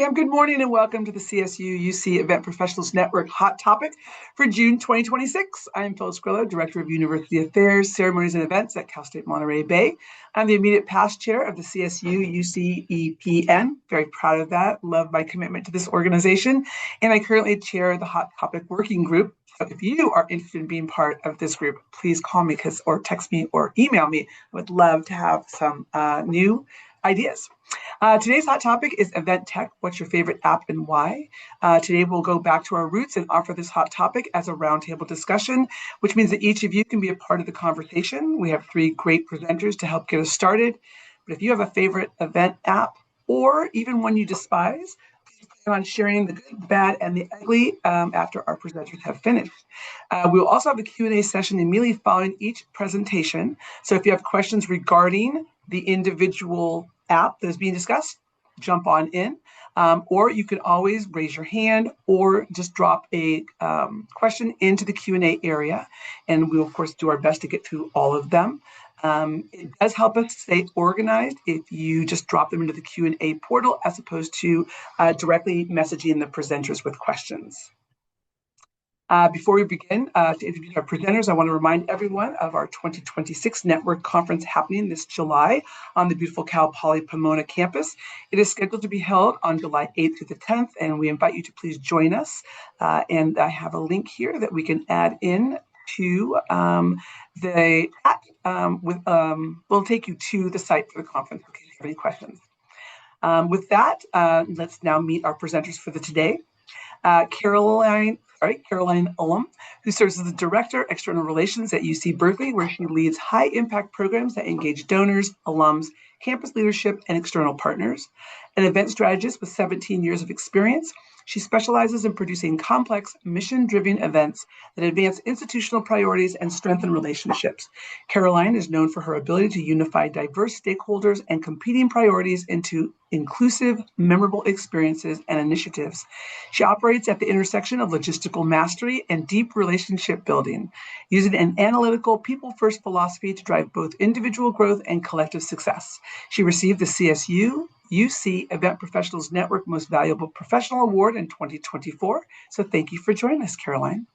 Good morning and welcome to the CSU+UC Event Professionals Network Hot Topic for June 2026. I'm Phyllis Grillo, Director of University Affairs, Ceremonies and Events at Cal State Monterey Bay. I'm the immediate past chair of the CSU+UC EPN. Very proud of that. Love my commitment to this organization. And I currently chair the Hot Topic Working Group. So if you are interested in being part of this group, please call me or text me or email me. I would love to have some new ideas. Today's hot topic is event tech. What's your favorite app and why? Today we'll go back to our roots and offer this hot topic as a roundtable discussion, which means that each of you can be a part of the conversation. We have three great presenters to help get us started. But if you have a favorite event app or even one you despise, please plan on sharing the good, bad, and the ugly after our presenters have finished. We will also have a Q&A session immediately following each presentation. So if you have questions regarding the individual app that is being discussed, jump on in, or you can always raise your hand or just drop a question into the Q&A area, and we will of course do our best to get through all of them. It does help us stay organized if you just drop them into the Q&A portal as opposed to directly messaging the presenters with questions. Before we begin to introduce our presenters, I want to remind everyone of our 2026 Network Conference happening this July on the beautiful Cal Poly Pomona campus. It is scheduled to be held on July 8th through the 10th, and we invite you to please join us. And I have a link here that we can add in to the chat. We'll take you to the site for the conference in case you have any questions. With that, let's now meet our presenters for the today. Caroline Ullum, who serves as the Director, External Relations at UC Berkeley, where she leads high-impact programs that engage donors, alums, campus leadership, and external partners. An event strategist with 17 years of experience, she specializes in producing complex, mission-driven events that advance institutional priorities and strengthen relationships. Caroline is known for her ability to unify diverse stakeholders and competing priorities into inclusive, memorable experiences and initiatives. She operates at the intersection of logistical mastery and deep relationship building, using an analytical, people-first philosophy to drive both individual growth and collective success. She received the CSU+UC Event Professionals Network Most Valuable Professional Award in 2024. So thank you for joining us, Caroline.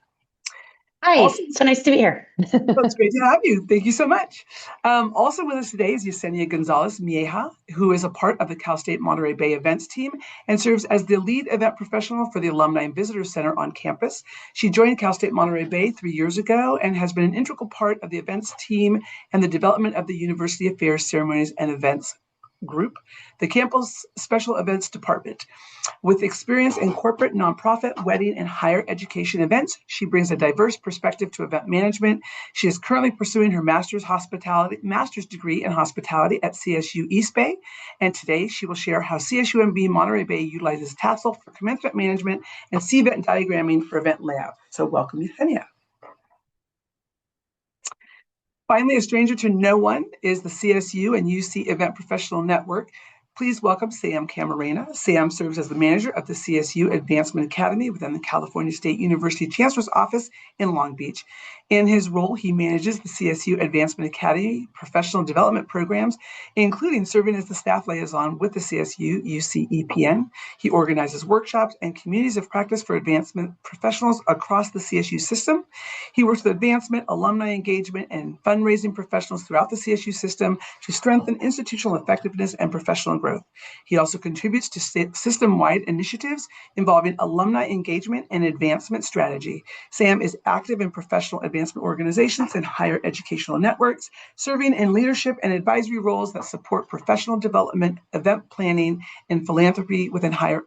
Hi, also, so nice to be here. It's great to have you. Thank you so much. Also with us today is Yesenia Gonzalez-Mieja, who is a part of the Cal State Monterey Bay events team and serves as the lead event professional for the Alumni and Visitors Center on campus. She joined Cal State Monterey Bay 3 years ago and has been an integral part of the events team and the development of the University Affairs Ceremonies and Events Group, the campus special events department. With experience in corporate, nonprofit, wedding, and higher education events, she brings a diverse perspective to event management. She is currently pursuing her master's degree in hospitality at CSU East Bay, and today she will share how CSU MB Monterey Bay utilizes Tassel for commencement management and Cvent Diagramming for event layout. So welcome, Yesenia. Finally, a stranger to no one is the CSU and UC Event Professional Network. Please welcome Sam Camarena. Sam serves as the manager of the CSU Advancement Academy within the California State University Chancellor's Office in Long Beach. In his role, he manages the CSU Advancement Academy professional development programs, including serving as the staff liaison with the CSU+UC EPN. He organizes workshops and communities of practice for advancement professionals across the CSU system. He works with advancement, alumni engagement, and fundraising professionals throughout the CSU system to strengthen institutional effectiveness and professional growth. He also contributes to system-wide initiatives involving alumni engagement and advancement strategy. Sam is active in professional advancement organizations and higher educational networks, serving in leadership and advisory roles that support professional development, event planning, and philanthropy within higher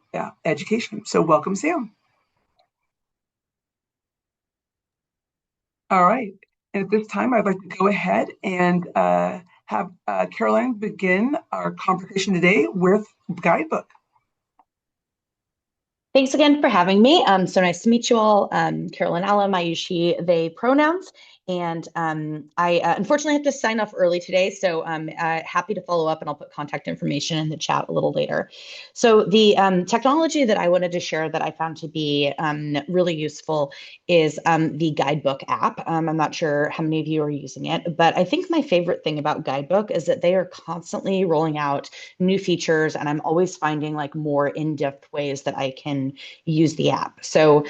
education. So welcome, Sam. All right. And at this time, I'd like to go ahead and have Caroline begin our conversation today with Guidebook. Thanks again for having me. So nice to meet you all. Caroline Ullum, I use she, they pronouns. And I unfortunately have to sign off early today, so I'm happy to follow up, and I'll put contact information in the chat a little later. So the technology that I wanted to share that I found to be really useful is the Guidebook app. I'm not sure how many of you are using it, but I think my favorite thing about Guidebook is that they are constantly rolling out new features, and I'm always finding like more in-depth ways that I can use the app. So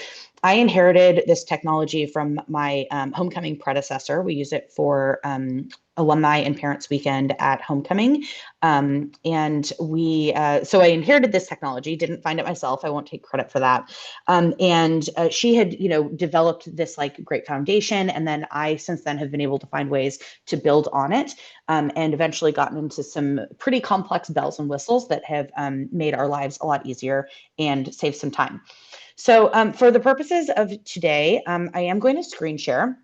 I inherited this technology from my homecoming predecessor. We use it for alumni and parents weekend at homecoming. And so I inherited this technology, didn't find it myself. I won't take credit for that. And she had, developed this like great foundation. And then I, since then, have been able to find ways to build on it, and eventually gotten into some pretty complex bells and whistles that have made our lives a lot easier and saved some time. So for the purposes of today, I am going to screen share.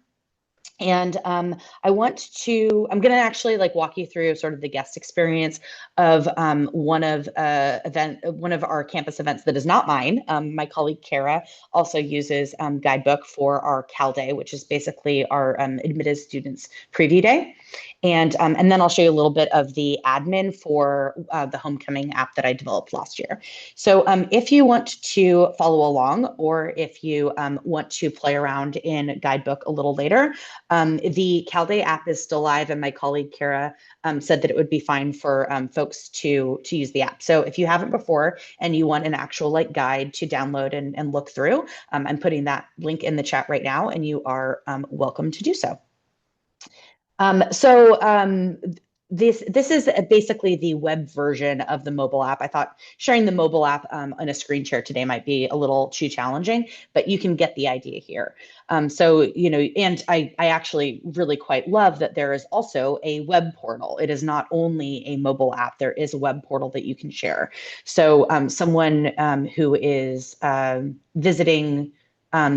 And I'm going to actually like walk you through sort of the guest experience of one of our campus events that is not mine. My colleague Kara also uses Guidebook for our Cal Day, which is basically our admitted students preview day. And then I'll show you a little bit of the admin for the homecoming app that I developed last year. So if you want to follow along, or if you want to play around in Guidebook a little later, the Cal Day app is still live, and my colleague Kara said that it would be fine for folks to use the app. So if you haven't before and you want an actual like guide to download and look through, I'm putting that link in the chat right now, and you are welcome to do so. This is basically the web version of the mobile app. I thought sharing the mobile app on a screen share today might be a little too challenging, but you can get the idea here. And I actually really quite love that there is also a web portal. It is not only a mobile app, there is a web portal that you can share. So someone who is visiting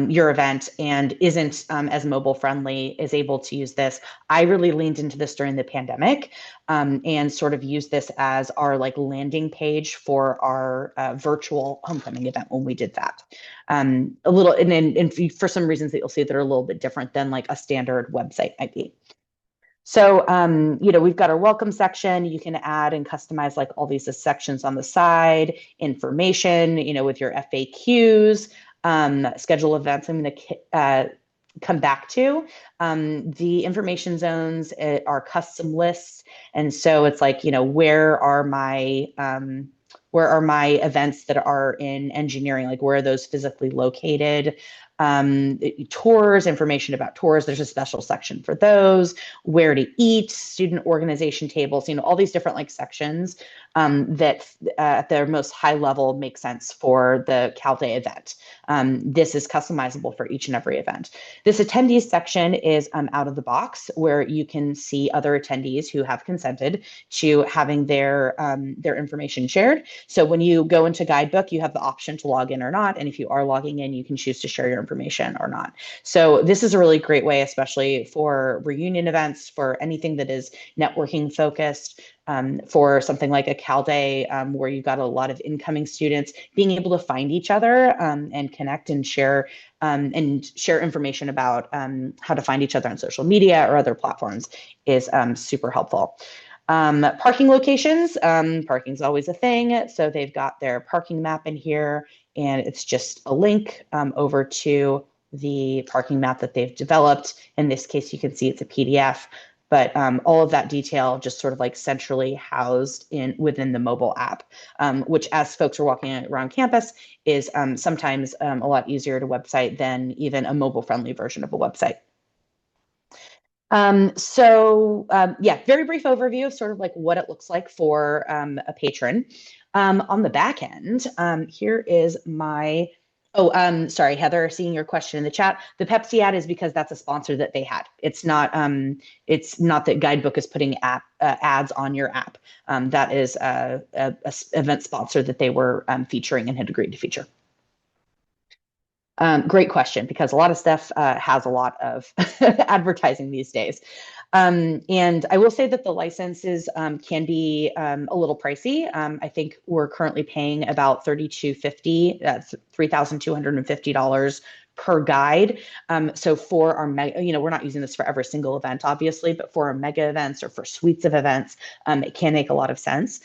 your event and isn't as mobile friendly is able to use this. I really leaned into this during the pandemic and sort of used this as our like landing page for our virtual homecoming event when we did that. And for some reasons that you'll see that are a little bit different than like a standard website might be. So, we've got our welcome section. You can add and customize like all these sections on the side, information, with your FAQs, schedule events. I'm going to come back to the information zones are custom lists. And so it's like, where are my events that are in engineering? Like, where are those physically located? Tours, information about tours. There's a special section for those. Where to eat, student organization tables, all these different like sections that at their most high level make sense for the Cal Day event. This is customizable for each and every event. This attendees section is out of the box, where you can see other attendees who have consented to having their information shared. So when you go into Guidebook, you have the option to log in or not. And if you are logging in, you can choose to share your information or not. So this is a really great way, especially for reunion events, for anything that is networking focused, for something like a Cal Day where you've got a lot of incoming students, being able to find each other and connect and share information about how to find each other on social media or other platforms is super helpful. Parking locations, parking's always a thing. So they've got their parking map in here, and it's just a link over to the parking map that they've developed. In this case, you can see it's a PDF, but all of that detail just sort of like centrally housed within the mobile app, which as folks are walking around campus is sometimes a lot easier to website than even a mobile friendly version of a website. Very brief overview of sort of like what it looks like for a patron. On the back end, here is my, sorry, Heather, seeing your question in the chat. The Pepsi ad is because that's a sponsor that they had. It's not that Guidebook is putting ads on your app. That is a event sponsor that they were featuring and had agreed to feature. Great question, because a lot of stuff has a lot of advertising these days. And I will say that the licenses can be a little pricey. I think we're currently paying about $3,250 per guide. So for our mega, we're not using this for every single event, obviously, but for our mega events or for suites of events, it can make a lot of sense.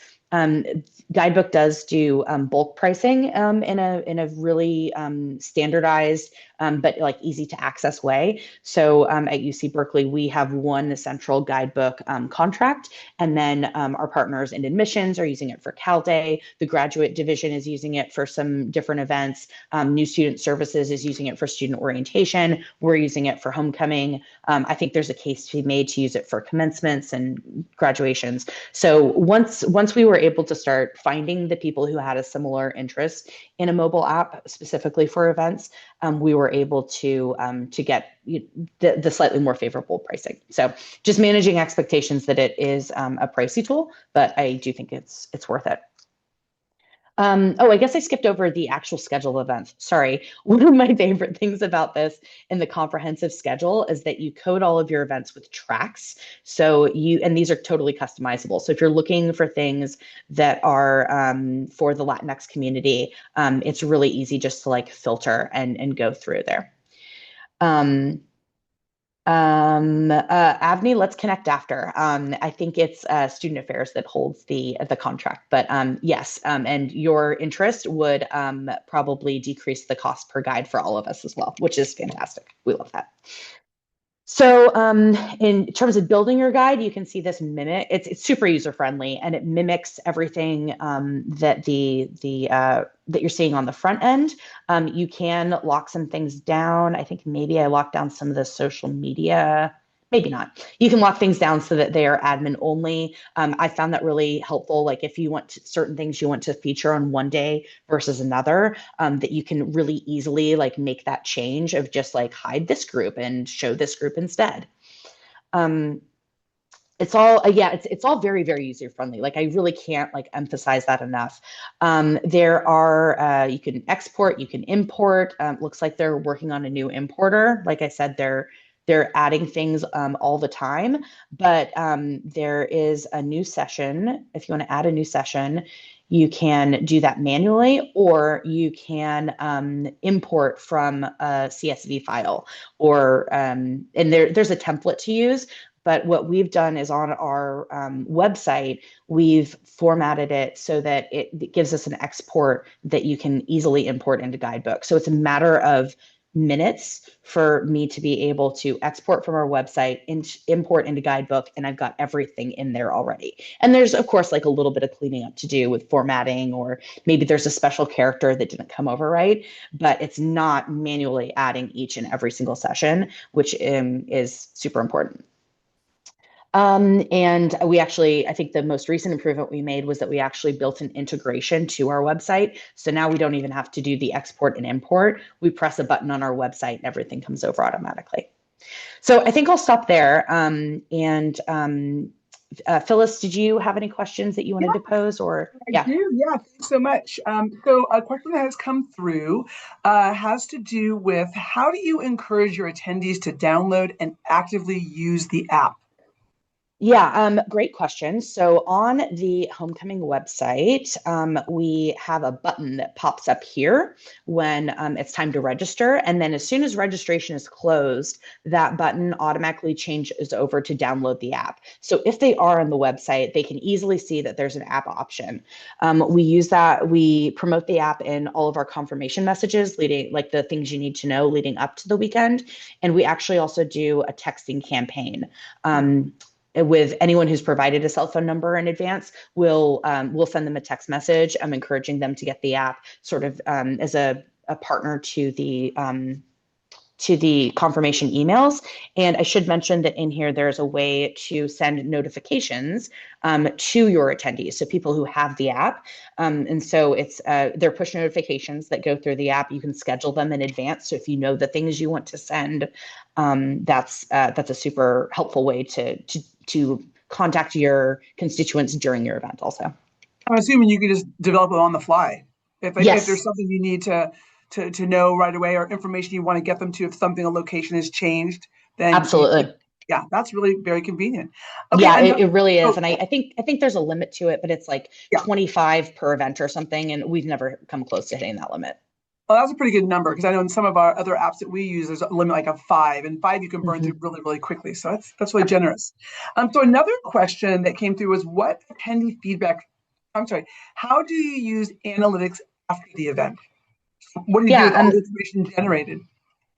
Guidebook does do bulk pricing in a really standardized but like easy to access way. So at UC Berkeley, we have one central Guidebook contract, and then our partners in admissions are using it for Cal Day. The graduate division is using it for some different events. New Student Services is using it for student orientation. We're using it for homecoming. I think there's a case to be made to use it for commencements and graduations. So once we were able to start finding the people who had a similar interest in a mobile app specifically for events, we were able to get the slightly more favorable pricing. So just managing expectations that it is a pricey tool, but I do think it's worth it. I guess I skipped over the actual schedule of events. Sorry. One of my favorite things about this in the comprehensive schedule is that you code all of your events with tracks. So and these are totally customizable. So if you're looking for things that are for the Latinx community, it's really easy just to like filter and go through there. Avni, let's connect after. I think it's Student Affairs that holds the contract, but yes, and your interest would probably decrease the cost per guide for all of us as well, which is fantastic. We love that. So in terms of building your guide, you can see this mimic. It's super user friendly, and it mimics everything that that you're seeing on the front end. You can lock some things down. I think maybe I locked down some of the social media. Maybe not. You can lock things down so that they are admin only. I found that really helpful. Like if you want certain things you want to feature on one day versus another, that you can really easily like make that change of just like hide this group and show this group instead. It's all it's all very, very user friendly. Like I really can't like emphasize that enough. There are you can export, you can import. Looks like they're working on a new importer. Like I said, they're adding things all the time, but there is a new session. If you want to add a new session, you can do that manually, or you can import from a CSV file, or and there's a template to use. But what we've done is on our website, we've formatted it so that it gives us an export that you can easily import into Guidebook. So it's a matter of minutes for me to be able to export from our website and import into Guidebook, and I've got everything in there already. And there's of course like a little bit of cleaning up to do with formatting, or maybe there's a special character that didn't come over right, but it's not manually adding each and every single session, which is super important. And we actually, I think the most recent improvement we made was that we actually built an integration to our website. So now we don't even have to do the export and import. We press a button on our website and everything comes over automatically. So I think I'll stop there. Phyllis, did you have any questions that you wanted to pose? Or I do, yeah, thanks so much. So a question that has come through has to do with how do you encourage your attendees to download and actively use the app? Yeah, great question. So on the homecoming website, we have a button that pops up here when it's time to register. And then as soon as registration is closed, that button automatically changes over to download the app. So if they are on the website, they can easily see that there's an app option. We use that, we promote the app in all of our confirmation messages, leading like the things you need to know leading up to the weekend. And we actually also do a texting campaign. With anyone who's provided a cell phone number in advance, we'll send them a text message. I'm encouraging them to get the app sort of as a partner to the confirmation emails. And I should mention that in here, there's a way to send notifications to your attendees. So people who have the app. And so it's they're push notifications that go through the app. You can schedule them in advance. So if you know the things you want to send, that's a super helpful way to contact your constituents during your event also. I'm assuming you can just develop it on the fly. If Yes. there's something you need to know right away, or information you want to get them to, if a location has changed, then absolutely. Yeah, that's really very convenient. Okay, yeah, it really is. And I think there's a limit to it, but it's like 25 per event or something. And we've never come close to hitting that limit. Well, that's a pretty good number because I know in some of our other apps that we use, there's a limit like of 5, and 5 you can burn through really, really quickly. So that's really generous. So another question that came through was what attendee feedback, I'm sorry, how do you use analytics after the event? What do you do with all the information generated?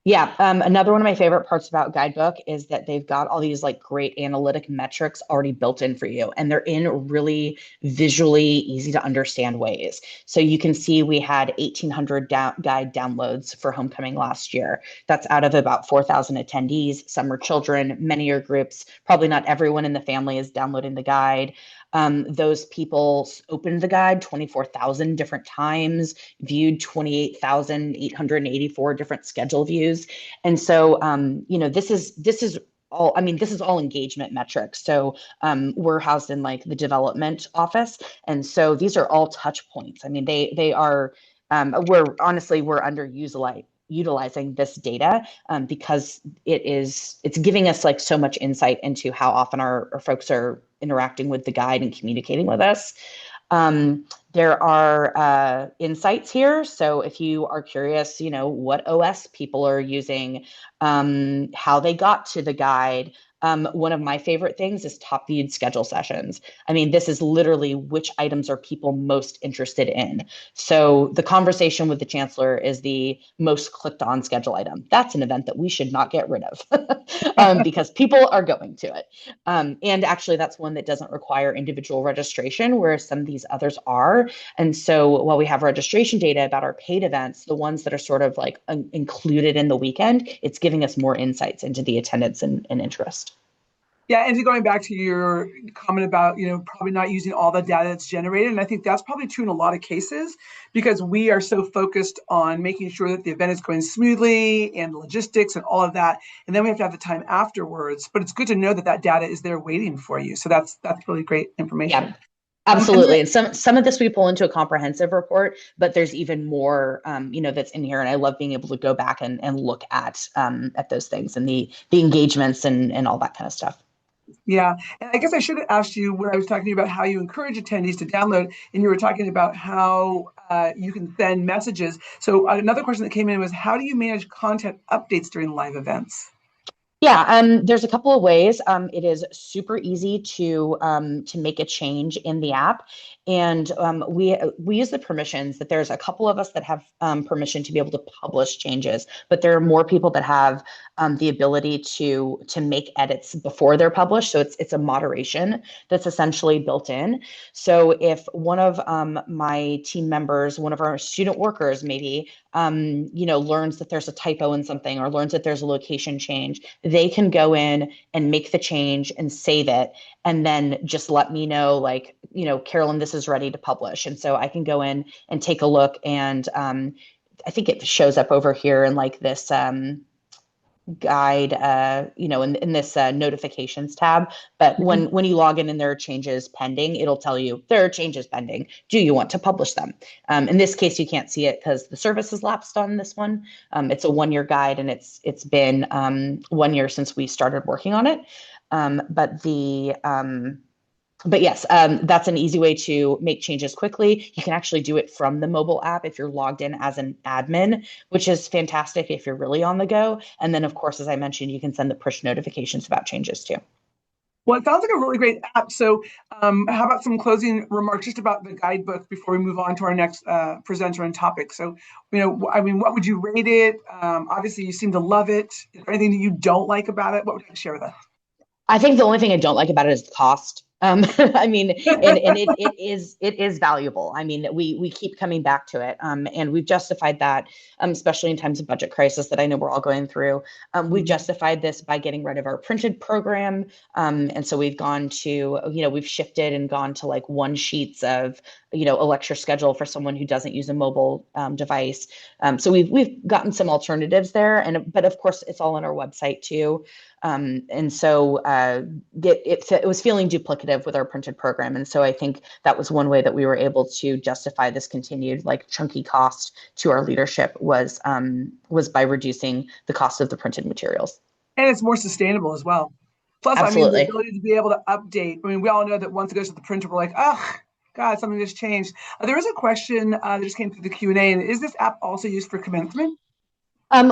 Yeah, another one of my favorite parts about Guidebook is that they've got all these like great analytic metrics already built in for you, and they're in really visually easy to understand ways. So you can see we had 1,800 guide downloads for homecoming last year. That's out of about 4,000 attendees. Some are children, many are groups. Probably not everyone in the family is downloading the guide. Those people opened the guide 24,000 different times, viewed 28,884 different schedule views. And so, this is all, this is all engagement metrics. So we're housed in like the development office. And so these are all touch points. I mean, they are, we're utilizing this data because it's giving us like so much insight into how often our folks are interacting with the guide and communicating with us. There are insights here. So if you are curious, what OS people are using, how they got to the guide. One of my favorite things is top viewed schedule sessions. I mean, this is literally which items are people most interested in. So the conversation with the chancellor is the most clicked on schedule item. That's an event that we should not get rid of because people are going to it. And actually, that's one that doesn't require individual registration, whereas some of these others are. And so while we have registration data about our paid events, the ones that are sort of like included in the weekend, it's giving us more insights into the attendance and interest. Yeah, and going back to your comment about, probably not using all the data that's generated, and I think that's probably true in a lot of cases because we are so focused on making sure that the event is going smoothly and logistics and all of that, and then we have to have the time afterwards. But it's good to know that that data is there waiting for you. So that's really great information. Yeah. Absolutely. And some of this we pull into a comprehensive report, but there's even more, that's in here. And I love being able to go back and look at those things and the engagements and all that kind of stuff. Yeah. And I guess I should have asked you when I was talking about how you encourage attendees to download, and you were talking about how you can send messages. So another question that came in was, how do you manage content updates during live events? Yeah, there's a couple of ways. It is super easy to make a change in the app, and we use the permissions. That there's a couple of us that have permission to be able to publish changes, but there are more people that have the ability to make edits before they're published. So it's a moderation that's essentially built in. So if one of my team members, one of our student workers, maybe learns that there's a typo in something or learns that there's a location change, they can go in and make the change and save it and then just let me know, like, Carolyn, this is ready to publish. And so I can go in and take a look, and I think it shows up over here in like this guide, in this notifications tab. But when you log in and there are changes pending, it'll tell you there are changes pending. Do you want to publish them? In this case, you can't see it because the service has lapsed on this one. It's a 1-year guide, and it's been 1 year since we started working on it. But yes, that's an easy way to make changes quickly. You can actually do it from the mobile app if you're logged in as an admin, which is fantastic if you're really on the go. And then, of course, as I mentioned, you can send the push notifications about changes too. Well, it sounds like a really great app. So how about some closing remarks just about the guidebook before we move on to our next presenter and topic? So, what would you rate it? Obviously, you seem to love it. Is there anything that you don't like about it? What would you share with us? I think the only thing I don't like about it is the cost. And it is valuable. I mean, we keep coming back to it, and we've justified that, especially in times of budget crisis that I know we're all going through. We've justified this by getting rid of our printed program, and so we've gone to, we've shifted and gone to like one sheets of, a lecture schedule for someone who doesn't use a mobile device. So we've gotten some alternatives there, but of course it's all on our website too. And so it was feeling duplicative with our printed program. And so I think that was one way that we were able to justify this continued like chunky cost to our leadership was by reducing the cost of the printed materials. And it's more sustainable as well. Plus, Absolutely. the ability to be able to update. We all know that once it goes to the printer, we're like, oh, God, something just changed. There was a question that just came through the Q&A, and is this app also used for commencement?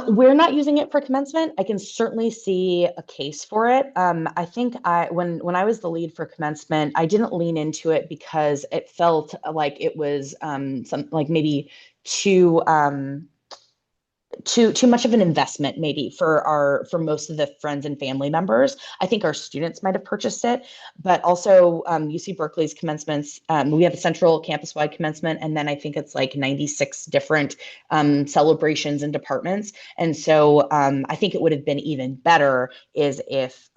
We're not using it for commencement. I can certainly see a case for it. I think when I was the lead for commencement, I didn't lean into it because it felt like it was maybe too too much of an investment maybe for most of the friends and family members. I think our students might have purchased it, but also UC Berkeley's commencements, we have a central campus-wide commencement, and then I think it's like 96 different celebrations and departments. And so I think it would have been even better is if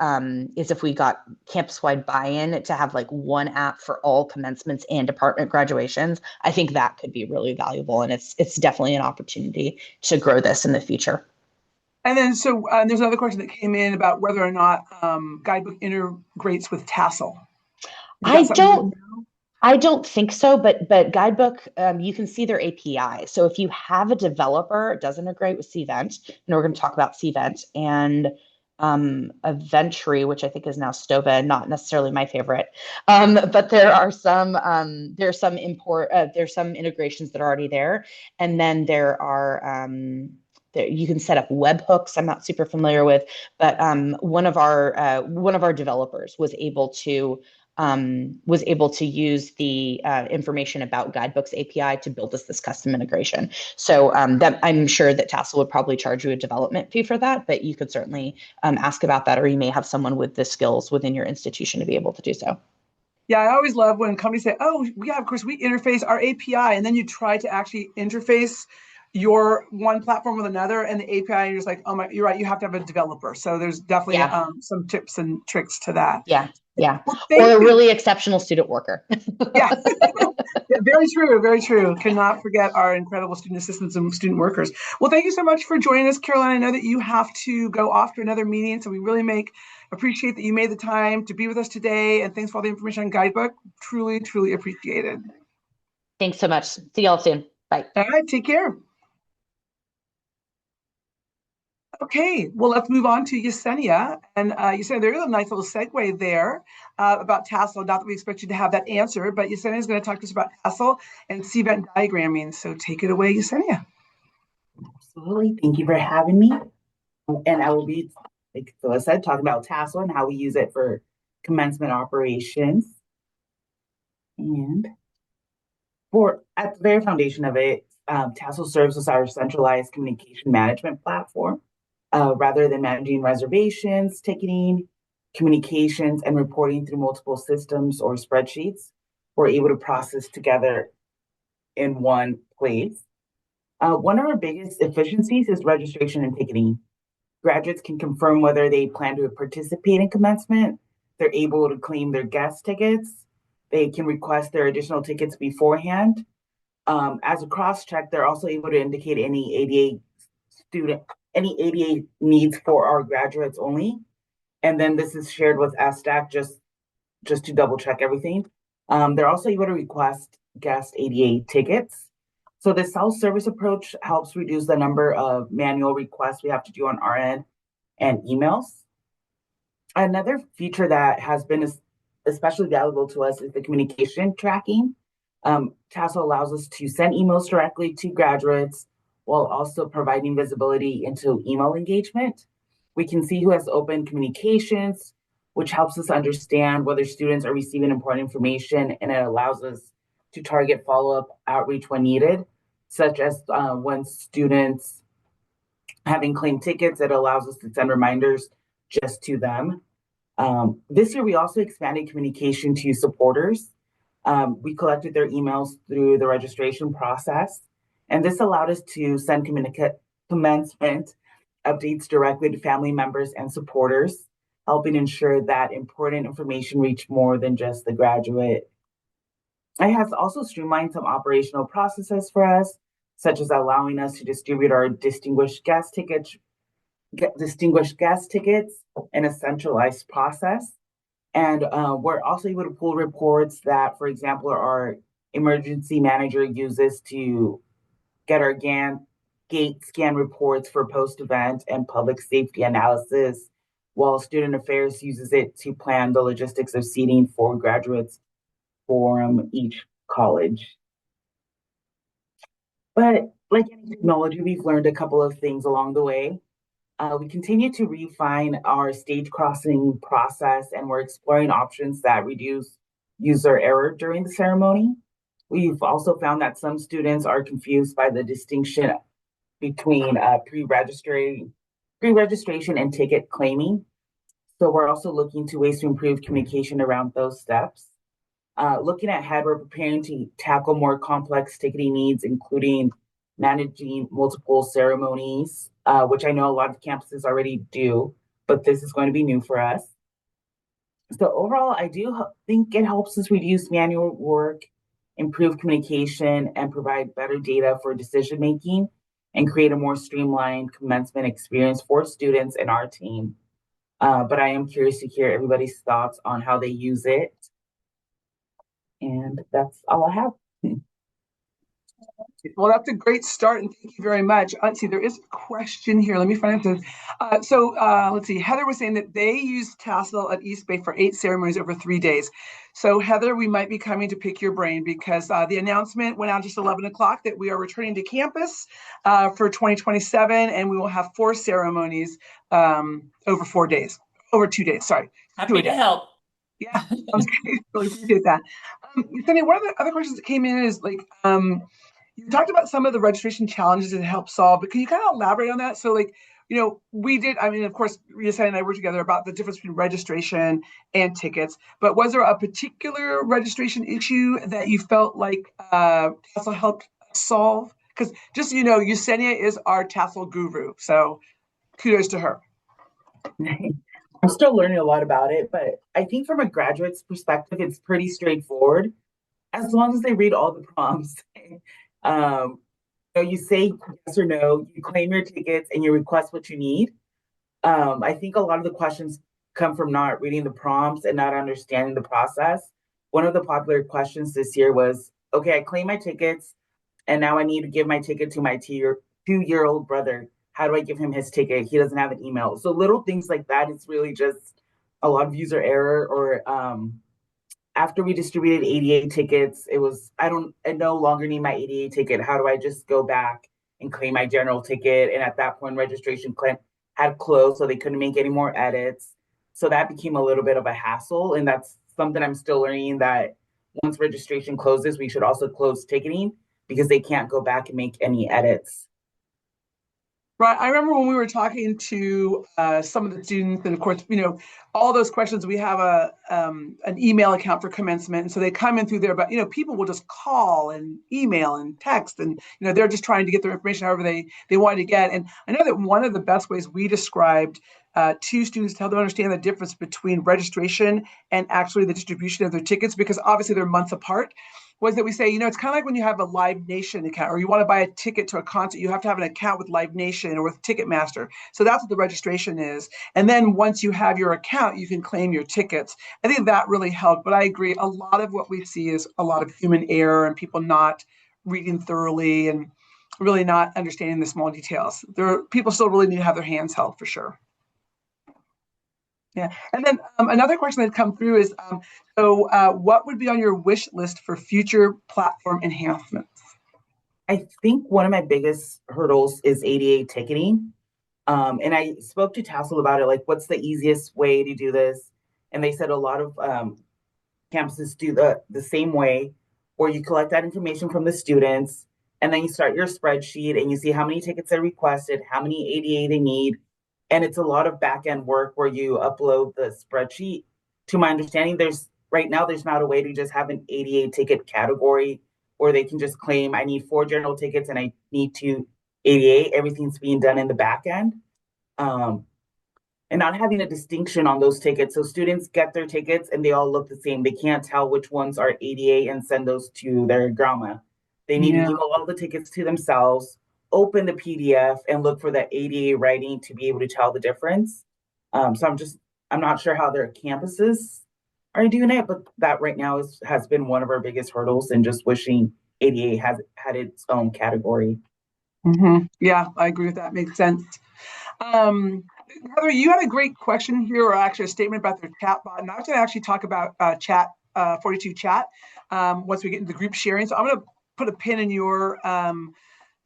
we got campus-wide buy-in to have like one app for all commencements and department graduations. I think that could be really valuable, and it's definitely an opportunity to grow this in the future. And then, so there's another question that came in about whether or not Guidebook integrates with Tassel. I don't think so, but Guidebook, you can see their API. So if you have a developer, it does integrate with Cvent, and we're going to talk about Cvent and Eventry, which I think is now Stova, not necessarily my favorite. But there's some integrations that are already there, and then there are you can set up webhooks. I'm not super familiar with, but one of our developers was able to use the information about Guidebook's API to build us this custom integration. So that I'm sure that Tassel would probably charge you a development fee for that, but you could certainly ask about that, or you may have someone with the skills within your institution to be able to do so. Yeah, I always love when companies say, oh, yeah, of course, we interface our API, and then you try to actually interface your one platform with another, and the API, you're just like, oh my, you're right, you have to have a developer. So there's definitely some tips and tricks to that. Yeah. Well, or a really exceptional student worker. Yeah. Yeah, very true, very true. Cannot forget our incredible student assistants and student workers. Well, thank you so much for joining us, Caroline. I know that you have to go off to another meeting, so we really appreciate that you made the time to be with us today, and thanks for all the information on Guidebook. Truly, truly appreciated. Thanks so much. See y'all soon. Bye. All right, take care. Okay, well, let's move on to Yesenia. And Yesenia, there is a nice little segue there about Tassel. Not that we expect you to have that answer, but Yesenia is going to talk to us about Tassel and Cvent diagramming. So take it away, Yesenia. Absolutely. Thank you for having me. And I will be, like Phyllis said, talking about Tassel and how we use it for commencement operations. And at the very foundation of it, Tassel serves as our centralized communication management platform. Rather than managing reservations, ticketing, communications, and reporting through multiple systems or spreadsheets, we're able to process together in one place. One of our biggest efficiencies is registration and ticketing. Graduates can confirm whether they plan to participate in commencement. They're able to claim their guest tickets. They can request their additional tickets beforehand. As a cross-check, they're also able to indicate any ADA needs for our graduates only. And then this is shared with SDAC just to double check everything. They're also able to request guest ADA tickets. So this self-service approach helps reduce the number of manual requests we have to do on our end and emails. Another feature that has been especially valuable to us is the communication tracking. Tassel allows us to send emails directly to graduates while also providing visibility into email engagement. We can see who has open communications, which helps us understand whether students are receiving important information, and it allows us to target follow-up outreach when needed, such as when students having claimed tickets, it allows us to send reminders just to them. This year, we also expanded communication to supporters. We collected their emails through the registration process, and this allowed us to send commencement updates directly to family members and supporters, helping ensure that important information reached more than just the graduate. It has also streamlined some operational processes for us, such as allowing us to distribute our distinguished guest tickets in a centralized process. And we're also able to pull reports that, for example, our emergency manager uses to get our gate scan reports for post-event and public safety analysis, while student affairs uses it to plan the logistics of seating for graduates from each college. But like any technology, we've learned a couple of things along the way. We continue to refine our stage crossing process, and we're exploring options that reduce user error during the ceremony. We've also found that some students are confused by the distinction between pre-registration and ticket claiming. So we're also looking to ways to improve communication around those steps. Looking ahead, we're preparing to tackle more complex ticketing needs, including managing multiple ceremonies, which I know a lot of campuses already do, but this is going to be new for us. So overall, I do think it helps us reduce manual work, improve communication, and provide better data for decision making, and create a more streamlined commencement experience for students and our team. But I am curious to hear everybody's thoughts on how they use it. And that's all I have. Well, that's a great start, and thank you very much. Let's see, there is a question here. Let me find it. Let's see. Heather was saying that they used Tassel at East Bay for 8 ceremonies over 3 days. So, Heather, we might be coming to pick your brain because the announcement went out just 11 o'clock that we are returning to campus for 2027, and we will have 4 ceremonies over 4 days, over 2 days. Sorry. Happy to help. Yeah, sounds great. Really appreciate that. Cindy, one of the other questions that came in is like, you talked about some of the registration challenges it helped solve, but can you kind of elaborate on that? So like, we did, I mean, of course, Rita and I worked together about the difference between registration and tickets, but was there a particular registration issue that you felt like Tassel helped solve? Because just so you know, Yesenia is our Tassel guru, so kudos to her. I'm still learning a lot about it, but I think from a graduate's perspective, it's pretty straightforward as long as they read all the prompts. You say yes or no, you claim your tickets, and you request what you need. I think a lot of the questions come from not reading the prompts and not understanding the process. One of the popular questions this year was, okay, I claim my tickets, and now I need to give my ticket to my 2-year-old brother. How do I give him his ticket? He doesn't have an email. So little things like that, it's really just a lot of user error. Or after we distributed ADA tickets, it was, I no longer need my ADA ticket. How do I just go back and claim my general ticket? And at that point, registration had closed, so they couldn't make any more edits. So that became a little bit of a hassle. And that's something I'm still learning, that once registration closes, we should also close ticketing because they can't go back and make any edits. Right. I remember when we were talking to some of the students, and of course, all those questions, we have an email account for commencement. And so they come in through there, but, people will just call and email and text, and, they're just trying to get their information however they wanted to get. And I know that one of the best ways we described to students to help them understand the difference between registration and actually the distribution of their tickets, because obviously they're months apart, was that we say, it's kind of like when you have a Live Nation account, or you want to buy a ticket to a concert, you have to have an account with Live Nation or with Ticketmaster. So that's what the registration is. And then once you have your account, you can claim your tickets. I think that really helped. But I agree, a lot of what we see is a lot of human error and people not reading thoroughly and really not understanding the small details. People still really need to have their hands held for sure. Yeah. And then another question that come through is, what would be on your wish list for future platform enhancements? I think one of my biggest hurdles is ADA ticketing. And I spoke to Tassel about it, like, what's the easiest way to do this? And they said a lot of campuses do the same way, where you collect that information from the students, and then you start your spreadsheet and you see how many tickets they requested, how many ADA they need. And it's a lot of back-end work where you upload the spreadsheet. To my understanding, right now there's not a way to just have an ADA ticket category where they can just claim, I need 4 general tickets and I need 2 ADA. Everything's being done in the back end. And not having a distinction on those tickets. So students get their tickets and they all look the same. They can't tell which ones are ADA and send those to their grandma. They need to email all the tickets to themselves, open the PDF, and look for the ADA writing to be able to tell the difference. So I'm not sure how their campuses are doing it, but that right now has been one of our biggest hurdles, and just wishing ADA had its own category. Mm-hmm. Yeah, I agree with that. Makes sense. Heather, you had a great question here, or actually a statement about their chat bot, and I was going to actually talk about chat 42 chat once we get into the group sharing. So I'm going to put a pin in your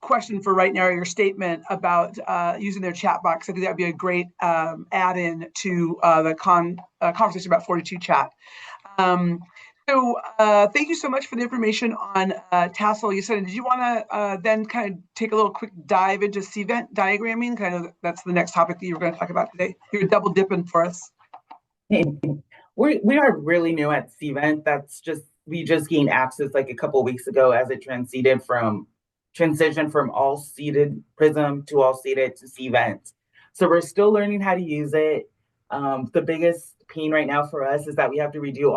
question for right now, or your statement about using their chat box. I think that would be a great add-in to the conversation about 42 chat. Thank you so much for the information on Tassel. You said, did you want to then kind of take a little quick dive into Cvent diagramming? Kind of, that's the next topic that you were going to talk about today. You're double dipping for us. We are really new at Cvent. We just gained access like a couple of weeks ago as it transitioned from all seated Prism to all seated to Cvent. So we're still learning how to use it. The biggest pain right now for us is that we have to redo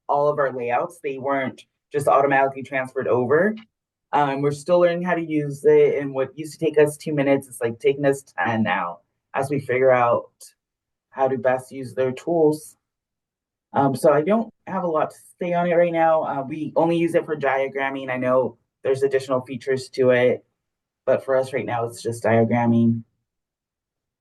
all of our layouts. They weren't just automatically transferred over. We're still learning how to use it, and what used to take us 2 minutes is like taking us 10 now as we figure out how to best use their tools. So I don't have a lot to say on it right now. We only use it for diagramming. I know there's additional features to it, but for us right now, it's just diagramming.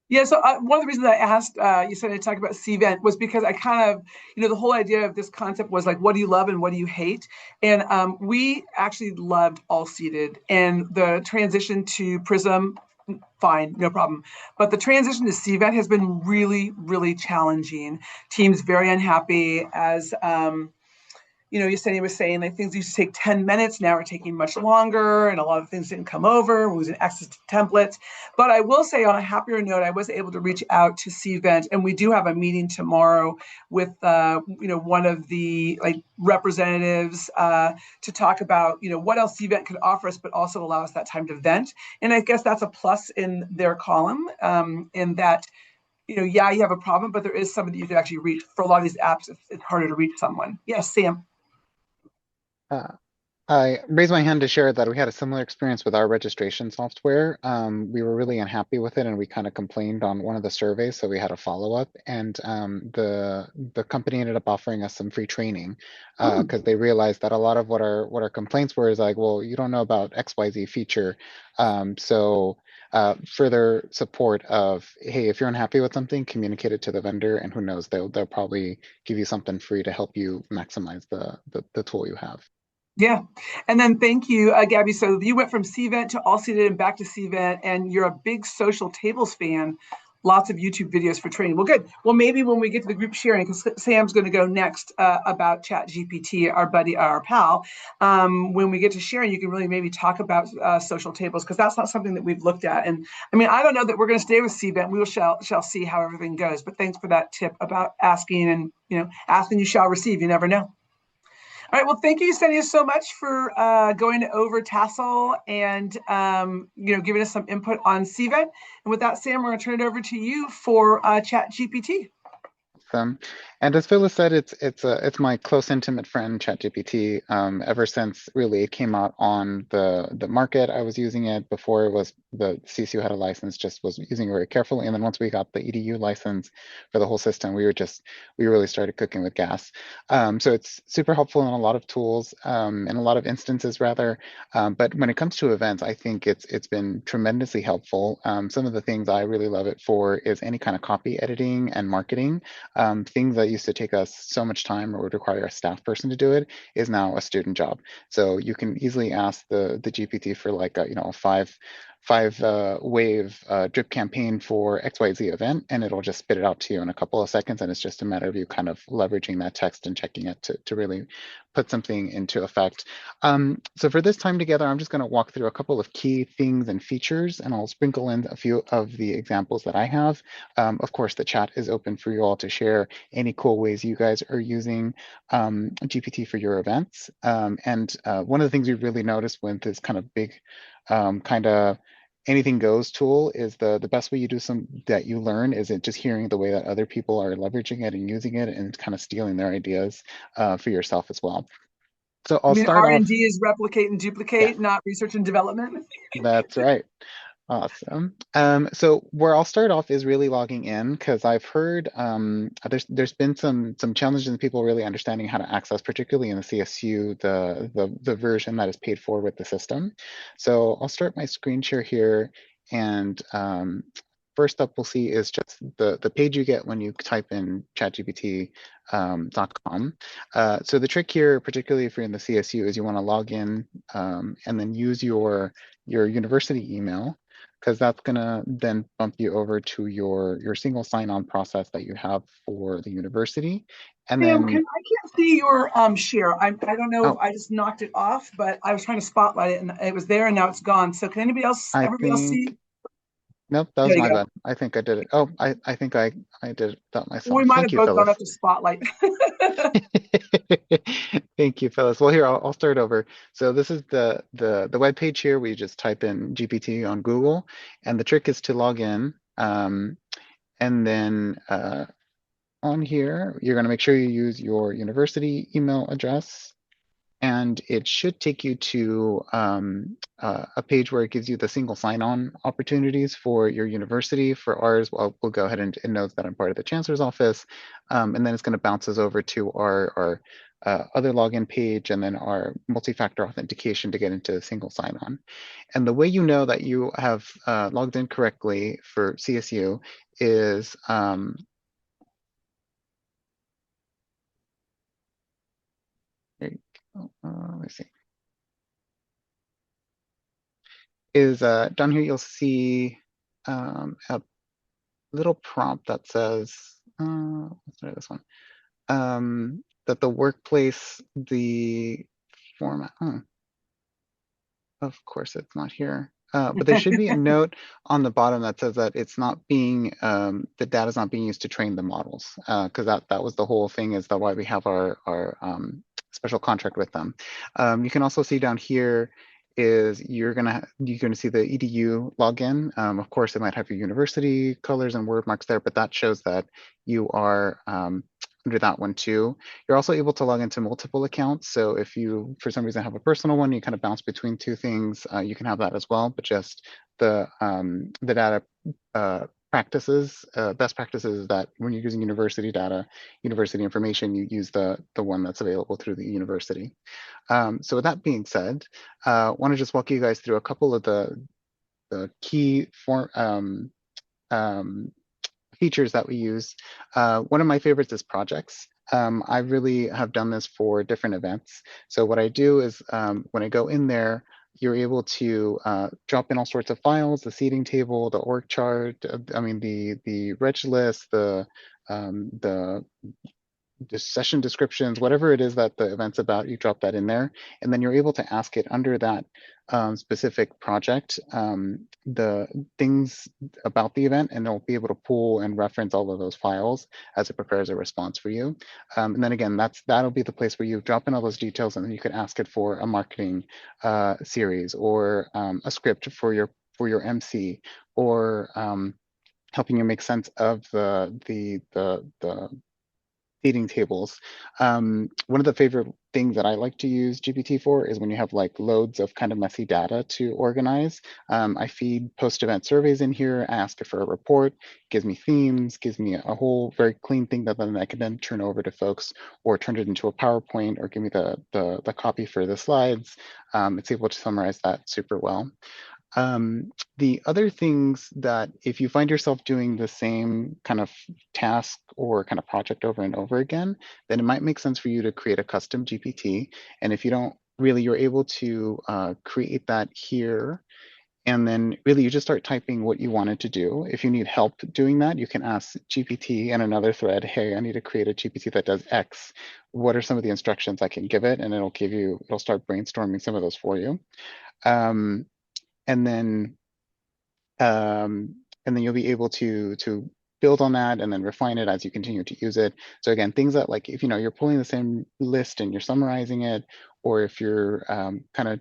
Yeah, so one of the reasons I asked, you said I talked about Cvent, was because I kind of, the whole idea of this concept was like, what do you love and what do you hate? And we actually loved all seated, and the transition to Prism, fine, no problem. But the transition to Cvent has been really, really challenging. Teams very unhappy as, Yesenia was saying, like, things used to take 10 minutes, now are taking much longer, and a lot of things didn't come over. We're losing access to templates. But I will say, on a happier note, I was able to reach out to Cvent, and we do have a meeting tomorrow with, one of the representatives to talk about, what else Cvent could offer us, but also allow us that time to vent. And I guess that's a plus in their column, in that, you have a problem, but there is somebody you could actually reach. For a lot of these apps, it's harder to reach someone. Yes, Sam. I raised my hand to share that we had a similar experience with our registration software. We were really unhappy with it, and we kind of complained on one of the surveys, so we had a follow-up. And the company ended up offering us some free training because they realized that a lot of what our complaints were is like, well, you don't know about XYZ feature, so further support of, hey, if you're unhappy with something, communicate it to the vendor, and who knows, they'll probably give you something free to help you maximize the tool you have. Yeah. And then thank you, Gabby. So you went from Cvent to all seated and back to Cvent, and you're a big social tables fan. Lots of YouTube videos for training. Well, good. Well, maybe when we get to the group sharing, because Sam's going to go next about ChatGPT, our buddy, our pal. When we get to sharing, you can really maybe talk about social tables, because that's not something that we've looked at. And I mean, I don't know that we're going to stay with Cvent. We shall see how everything goes. But thanks for that tip about asking, and asking you shall receive. You never know. All right. Well, thank you, Yesenia, so much for going over Tassel and giving us some input on Cvent. And with that, Sam, we're going to turn it over to you for ChatGPT. And as Phyllis said, it's my close, intimate friend, ChatGPT. Ever since really it came out on the market, I was using it. Before it was the CSU had a license, just was using it very carefully. And then once we got the EDU license for the whole system, we really started cooking with gas. So it's super helpful in a lot of tools, in a lot of instances rather. But when it comes to events, I think it's been tremendously helpful. Some of the things I really love it for is any kind of copy editing and marketing. Things that used to take us so much time or would require a staff person to do it is now a student job. So you can easily ask the GPT for like a five wave drip campaign for XYZ event, and it'll just spit it out to you in a couple of seconds. And it's just a matter of you kind of leveraging that text and checking it to really put something into effect. So for this time together, I'm just going to walk through a couple of key things and features, and I'll sprinkle in a few of the examples that I have. Of course, the chat is open for you all to share any cool ways you guys are using GPT for your events. And one of the things we really noticed with this kind of big kind of anything goes tool is the best way you do that you learn is it just hearing the way that other people are leveraging it and using it and kind of stealing their ideas for yourself as well. So I'll start off. R&D is replicate and duplicate, not research and development. That's right. Awesome. So where I'll start off is really logging in, because I've heard there's been some challenges in people really understanding how to access, particularly in the CSU, the version that is paid for with the system. So I'll start my screen share here, and first up we'll see is just the page you get when you type in chatgpt.com. So the trick here, particularly if you're in the CSU, is you want to log in and then use your university email, because that's going to then bump you over to your single sign-on process that you have for the university. And Sam, then I can't see your share. I don't know if I just knocked it off, but I was trying to spotlight it and it was there and now it's gone. So can everybody else see? Nope, that was my bad. I think I did it. Oh, I think I did that myself. We might Thank have you, both Phyllis. gone up to spotlight. Thank you, Phyllis. Well, here, I'll start over. So this is the web page here. We just type in GPT on Google, and the trick is to log in. And then on here, you're going to make sure you use your university email address. And it should take you to a page where it gives you the single sign-on opportunities for your university. For ours, we'll go ahead and it knows that I'm part of the Chancellor's Office. And then it's going to bounce us over to our other login page and then our multi-factor authentication to get into single sign-on. And the way you know that you have logged in correctly for CSU is let's see. Is down here you'll see a little prompt that says, let's try this one, that the workplace, the format, of course it's not here. But there should be a note on the bottom that says that it's not being, the data is not being used to train the models, because that was the whole thing, is that why we have our special contract with them. You can also see down here is you're gonna see the edu login. Of course, it might have your university colors and word marks there, but that shows that you are under that one too. You're also able to log into multiple accounts. So if you, for some reason, have a personal one, you kind of bounce between two things, you can have that as well. But just the data practices, best practices, is that when you're using university data, university information, you use the one that's available through the university. So with that being said, I want to just walk you guys through a couple of the key features that we use. One of my favorites is projects. I really have done this for different events. So what I do is when I go in there, you're able to drop in all sorts of files, the seating table, the org chart, the reg list, the session descriptions, whatever it is that the event's about, you drop that in there, and then you're able to ask it under that specific project the things about the event, and it'll be able to pull and reference all of those files as it prepares a response for you. And then again, that'll be the place where you drop in all those details, and then you can ask it for a marketing series or a script for your MC, or helping you make sense of the seating tables. One of the favorite things that I like to use GPT for is when you have like loads of kind of messy data to organize. I feed post-event surveys in here, I ask it for a report, gives me themes, gives me a whole very clean thing that then I can then turn over to folks, or turn it into a PowerPoint, or give me the copy for the slides. It's able to summarize that super well. The other things that if you find yourself doing the same kind of task or kind of project over and over again, then it might make sense for you to create a custom GPT. And if you don't really, you're able to create that here. And then really you just start typing what you wanted to do. If you need help doing that, you can ask GPT in another thread, hey, I need to create a GPT that does X. What are some of the instructions I can give it? And it'll start brainstorming some of those for you. And then you'll be able to build on that and then refine it as you continue to use it. So again, things that, like, if you're pulling the same list and you're summarizing it, or if you're kind of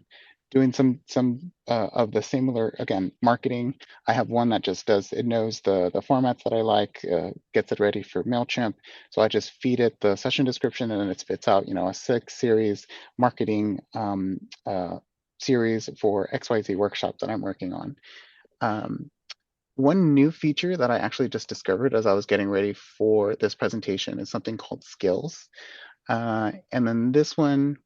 doing some of the similar, again, marketing, I have one that just does, it knows the formats that I like, gets it ready for MailChimp. So I just feed it the session description, and then it spits out, a 6-series marketing series for XYZ workshop that I'm working on. One new feature that I actually just discovered as I was getting ready for this presentation is something called skills. And then this one,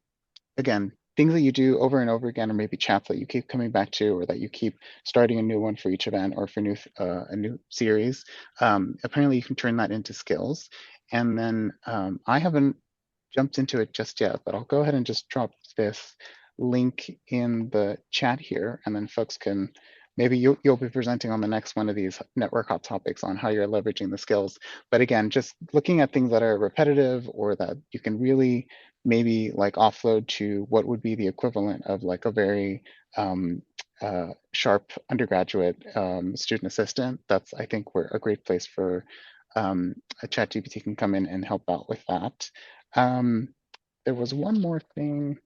again, things that you do over and over again, or maybe chats that you keep coming back to, or that you keep starting a new one for each event or for a new series. Apparently you can turn that into skills. And then I haven't jumped into it just yet, but I'll go ahead and just drop this link in the chat here, and then folks can, maybe you'll be presenting on the next one of these network hot topics on how you're leveraging the skills. But again, just looking at things that are repetitive or that you can really maybe like offload to what would be the equivalent of like a very sharp undergraduate student assistant. That's, I think, where a great place for a ChatGPT can come in and help out with that. There was one more thing.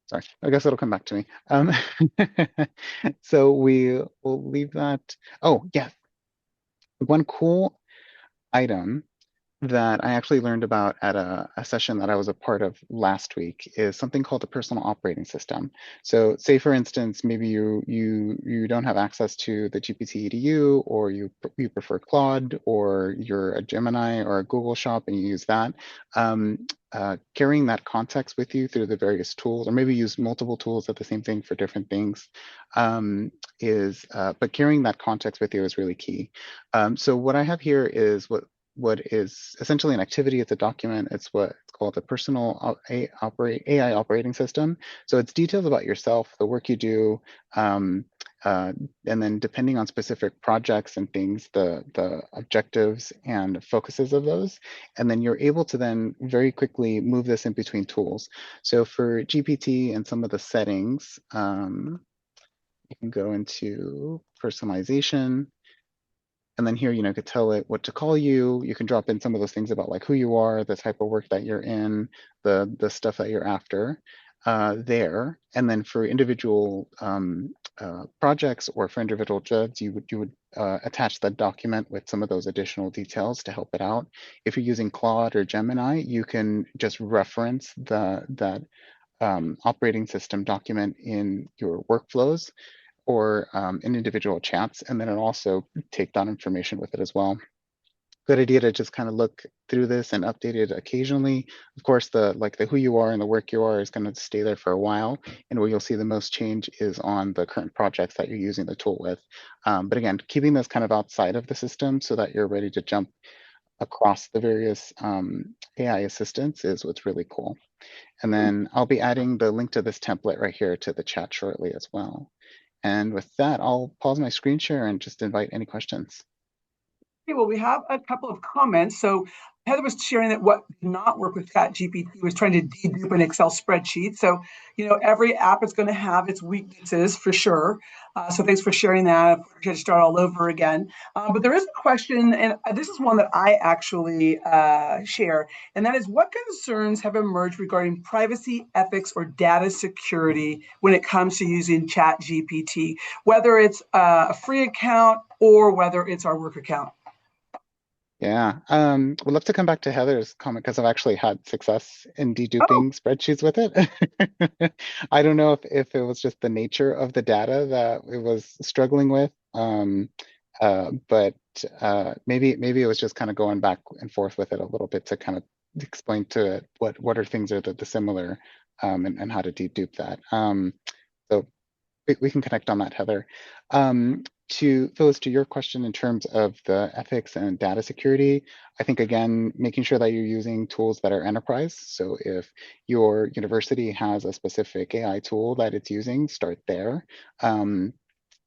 Sorry, I guess it'll come back to me. So we will leave that. Oh, yeah. One cool item that I actually learned about at a session that I was a part of last week is something called the personal operating system. So say, for instance, maybe you don't have access to the GPT EDU, or you prefer Claude, or you're a Gemini or a Google shop and you use that. Carrying that context with you through the various tools, or maybe use multiple tools at the same thing for different things, but carrying that context with you is really key. So what I have here is what is essentially an activity. It's a document. It's what's called the personal AI operating system. So it's details about yourself, the work you do, and then depending on specific projects and things, the objectives and focuses of those. And then you're able to then very quickly move this in between tools. So for GPT and some of the settings, you can go into personalization. And then here, you could tell it what to call you. You can drop in some of those things about like who you are, the type of work that you're in, the stuff that you're after there. And then for individual projects or for individual jobs, you would attach that document with some of those additional details to help it out. If you're using Claude or Gemini, you can just reference that operating system document in your workflows or in individual chats, and then it'll also take that information with it as well. Good idea to just kind of look through this and update it occasionally. Of course, the who you are and the work you are is going to stay there for a while, and where you'll see the most change is on the current projects that you're using the tool with. But again, keeping this kind of outside of the system so that you're ready to jump across the various AI assistants is what's really cool. And then I'll be adding the link to this template right here to the chat shortly as well. And with that, I'll pause my screen share and just invite any questions. Okay, well, we have a couple of comments. So Heather was sharing that what did not work with ChatGPT was trying to dedupe an Excel spreadsheet. So, every app is going to have its weaknesses for sure. So thanks for sharing that. We're going to start all over again. But there is a question, and this is one that I actually share, and that is, what concerns have emerged regarding privacy, ethics, or data security when it comes to using ChatGPT, whether it's a free account or whether it's our work account? Yeah, we'd love to come back to Heather's comment because I've actually had success in deduping spreadsheets with it. I don't know if it was just the nature of the data that it was struggling with, but maybe it was just kind of going back and forth with it a little bit to kind of explain to it what are things are the similar and how to dedupe that. So we can connect on that, Heather. To Phyllis, to your question in terms of the ethics and data security, I think, again, making sure that you're using tools that are enterprise. So if your university has a specific AI tool that it's using, start there. And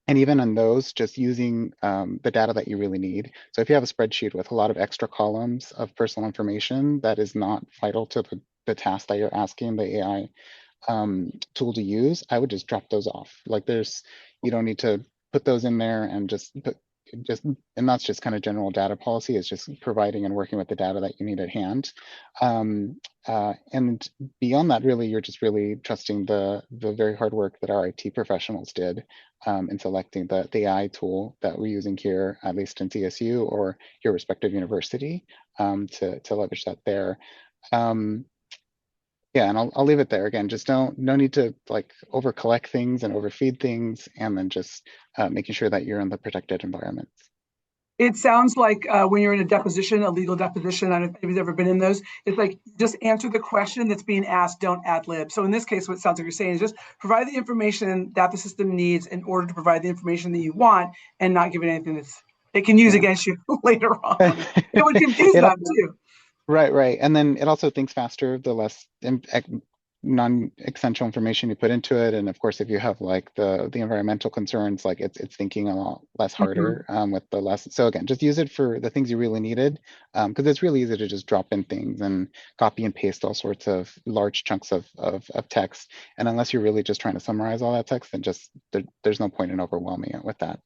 even on those, just using the data that you really need. So if you have a spreadsheet with a lot of extra columns of personal information that is not vital to the task that you're asking the AI tool to use, I would just drop those off. Like you don't need to put those in there and and that's just kind of general data policy. It's just providing and working with the data that you need at hand. And beyond that, really, you're just really trusting the very hard work that our IT professionals did in selecting the AI tool that we're using here, at least in CSU or your respective university, to leverage that there. Yeah, and I'll leave it there. Again, just no need to over collect things and overfeed things, and then just making sure that you're in the protected environments. It sounds like when you're in a deposition, a legal deposition, I don't know if you've ever been in those, it's like just answer the question that's being asked, don't ad lib. So in this case, what it sounds like you're saying is just provide the information that the system needs in order to provide the information that you want and not give it anything that's it can use against you later on. It would confuse them too. Right. And then it also thinks faster the less non-essential information you put into it. And of course, if you have like the environmental concerns, like it's thinking a lot less harder with the less. So again, just use it for the things you really needed, because it's really easy to just drop in things and copy and paste all sorts of large chunks of text. And unless you're really just trying to summarize all that text, then just there's no point in overwhelming it with that.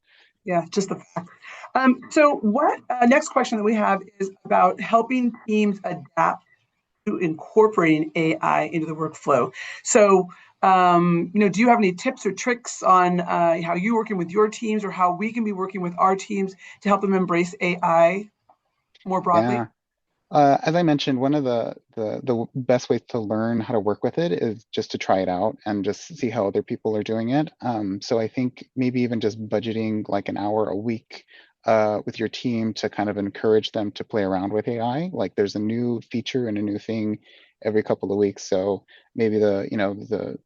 Yeah, just the fact. So what next question that we have is about helping teams adapt to incorporating AI into the workflow. So, do you have any tips or tricks on how you're working with your teams or how we can be working with our teams to help them embrace AI more broadly? Yeah. As I mentioned, one of the best ways to learn how to work with it is just to try it out and just see how other people are doing it. So I think maybe even just budgeting like an hour a week with your team to kind of encourage them to play around with AI. Like there's a new feature and a new thing every couple of weeks. So maybe the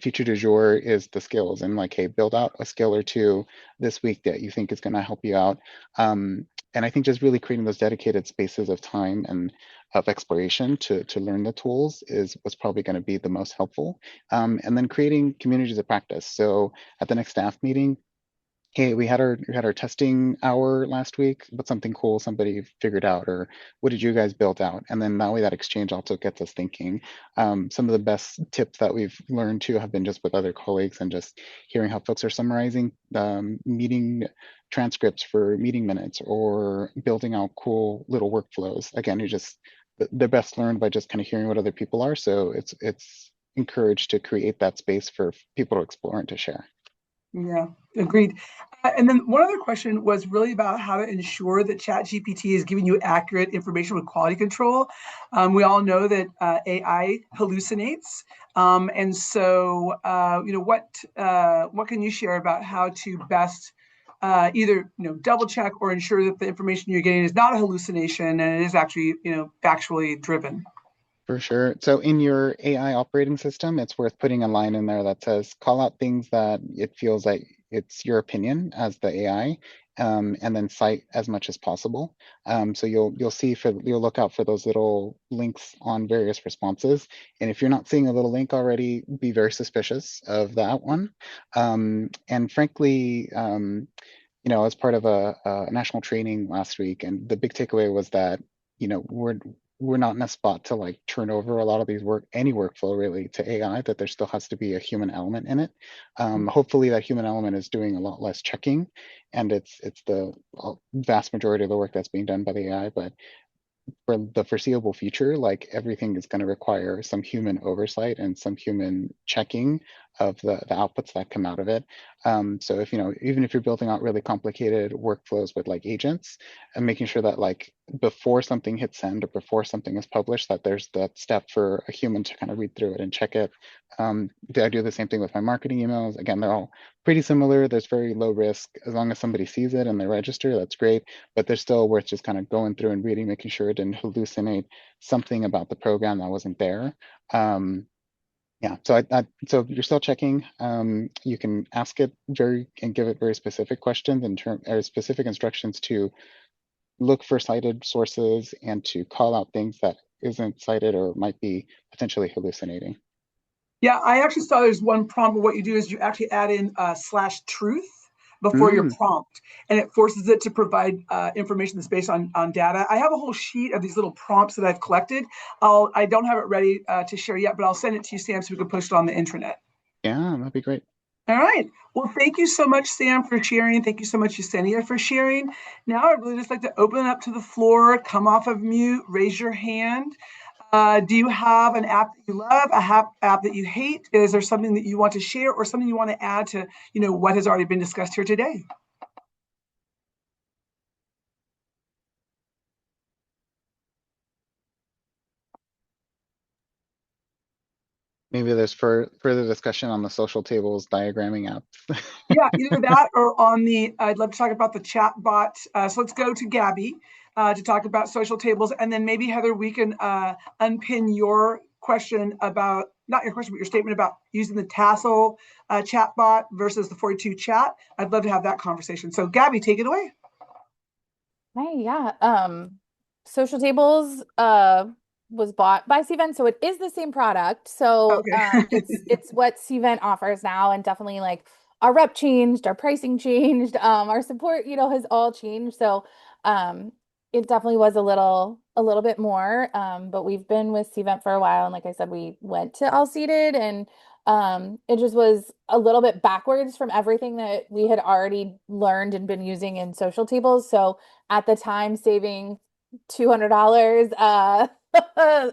feature du jour is the skills and like, hey, build out a skill or two this week that you think is going to help you out. And I think just really creating those dedicated spaces of time and of exploration to learn the tools is what's probably going to be the most helpful. And then creating communities of practice. So at the next staff meeting, hey, we had our testing hour last week, but something cool somebody figured out, or what did you guys build out? And then that way that exchange also gets us thinking. Some of the best tips that we've learned too have been just with other colleagues and just hearing how folks are summarizing meeting transcripts for meeting minutes or building out cool little workflows. Again, they're best learned by just kind of hearing what other people are. So it's encouraged to create that space for people to explore and to share. Yeah, agreed. And then one other question was really about how to ensure that ChatGPT is giving you accurate information with quality control. We all know that AI hallucinates. And so, what can you share about how to best either double check or ensure that the information you're getting is not a hallucination and it is actually factually driven? For sure. So in your AI operating system, it's worth putting a line in there that says, call out things that it feels like it's your opinion as the AI, and then cite as much as possible. So you'll look out for those little links on various responses. And if you're not seeing a little link already, be very suspicious of that one. And frankly, as part of a national training last week, and the big takeaway was that, we're not in a spot to like turn over a lot of any workflow really to AI, that there still has to be a human element in it. Hopefully that human element is doing a lot less checking and it's the vast majority of the work that's being done by the AI, but for the foreseeable future, like everything is going to require some human oversight and some human checking of the outputs that come out of it. So if, even if you're building out really complicated workflows with like agents and making sure that like before something hits send or before something is published, that there's that step for a human to kind of read through it and check it. I do the same thing with my marketing emails. Again, they're all pretty similar. There's very low risk. As long as somebody sees it and they register, that's great. But they're still worth just kind of going through and reading, making sure it didn't hallucinate something about the program that wasn't there. Yeah, so you're still checking. You can ask it and give it very specific questions or specific instructions to look for cited sources and to call out things that isn't cited or might be potentially hallucinating. Yeah, I actually saw there's one prompt where what you do is you actually add in /truth before your prompt, and it forces it to provide information that's based on data. I have a whole sheet of these little prompts that I've collected. I don't have it ready to share yet, but I'll send it to you, Sam, so we can post it on the intranet. Yeah, that'd be great. All right. Well, thank you so much, Sam, for sharing. Thank you so much, Yesenia, for sharing. Now, I'd really just like to open it up to the floor. Come off of mute, raise your hand. Do you have an app that you love, a app that you hate? Is there something that you want to share or something you want to add to, what has already been discussed here today? Maybe there's further discussion on the social tables diagramming app. Yeah, either that or on the, I'd love to talk about the chat bot. So let's go to Gabby to talk about social tables. And then maybe Heather, we can unpin your question about, not your question, but your statement about using the Tassel chat bot versus the 42 chat. I'd love to have that conversation. So Gabby, take it away. Hey, yeah. Social Tables was bought by Cvent, so it is the same product. So Okay. it's what Cvent offers now, and definitely like our rep changed, our pricing changed, our support, has all changed. So it definitely was a little bit more. But we've been with Cvent for a while, and like I said, we went to all seated, and it just was a little bit backwards from everything that we had already learned and been using in social tables. So at the time, saving $200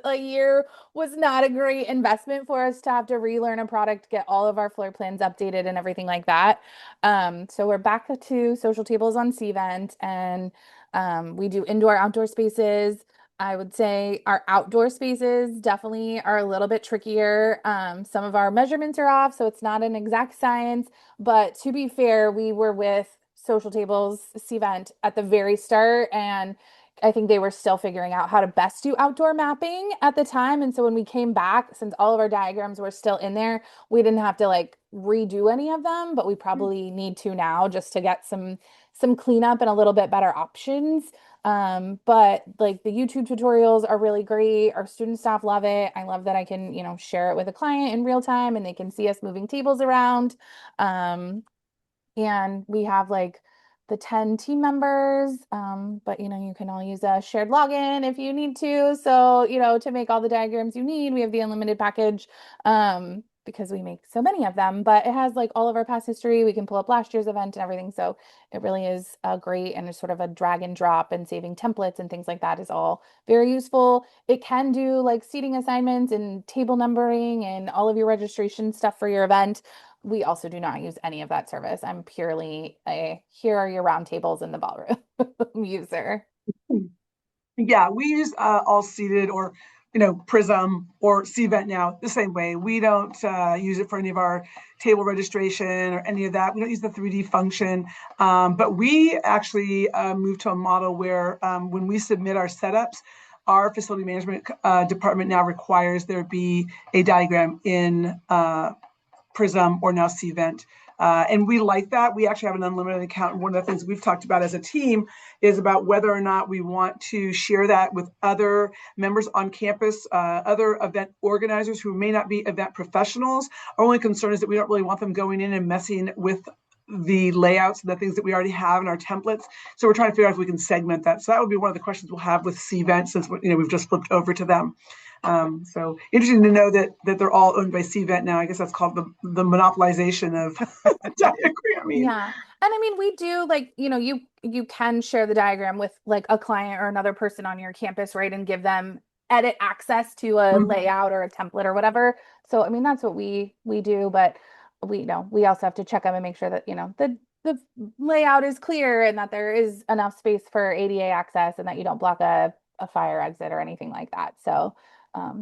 a year was not a great investment for us to have to relearn a product, get all of our floor plans updated and everything like that. So we're back to social tables on Cvent, and we do indoor outdoor spaces. I would say our outdoor spaces definitely are a little bit trickier. Some of our measurements are off, so it's not an exact science. But to be fair, we were with Social Tables Cvent at the very start, and I think they were still figuring out how to best do outdoor mapping at the time. And so when we came back, since all of our diagrams were still in there, we didn't have to like redo any of them, but we probably need to now just to get some cleanup and a little bit better options. But like the YouTube tutorials are really great. Our student staff love it. I love that I can, share it with a client in real time and they can see us moving tables around. And we have like the 10 team members, but you can all use a shared login if you need to. So, to make all the diagrams you need, we have the unlimited package. Because we make so many of them, but it has like all of our past history. We can pull up last year's event and everything. So it really is great, and it's sort of a drag and drop, and saving templates and things like that is all very useful. It can do like seating assignments and table numbering and all of your registration stuff for your event. We also do not use any of that service. I'm purely here are your round tables in the ballroom user. Yeah, we use all seated or Prism or Cvent now the same way. We don't use it for any of our table registration or any of that. We don't use the 3D function, but we actually moved to a model where when we submit our setups, our facility management department now requires there be a diagram in Prism or now Cvent. And we like that. We actually have an unlimited account. And one of the things we've talked about as a team is about whether or not we want to share that with other members on campus, other event organizers who may not be event professionals. Our only concern is that we don't really want them going in and messing with the layouts and the things that we already have in our templates. So we're trying to figure out if we can segment that. So that would be one of the questions we'll have with Cvent, since we've just flipped over to them. So interesting to know that they're all owned by Cvent now. I guess that's called the monopolization of diagramming. Yeah. And I mean, we do like, you can share the diagram with like a client or another person on your campus, right? And give them edit access to a layout or a template or whatever. So, I mean, that's what we do, but we also have to check them and make sure that, the layout is clear and that there is enough space for ADA access and that you don't block a fire exit or anything like that. So,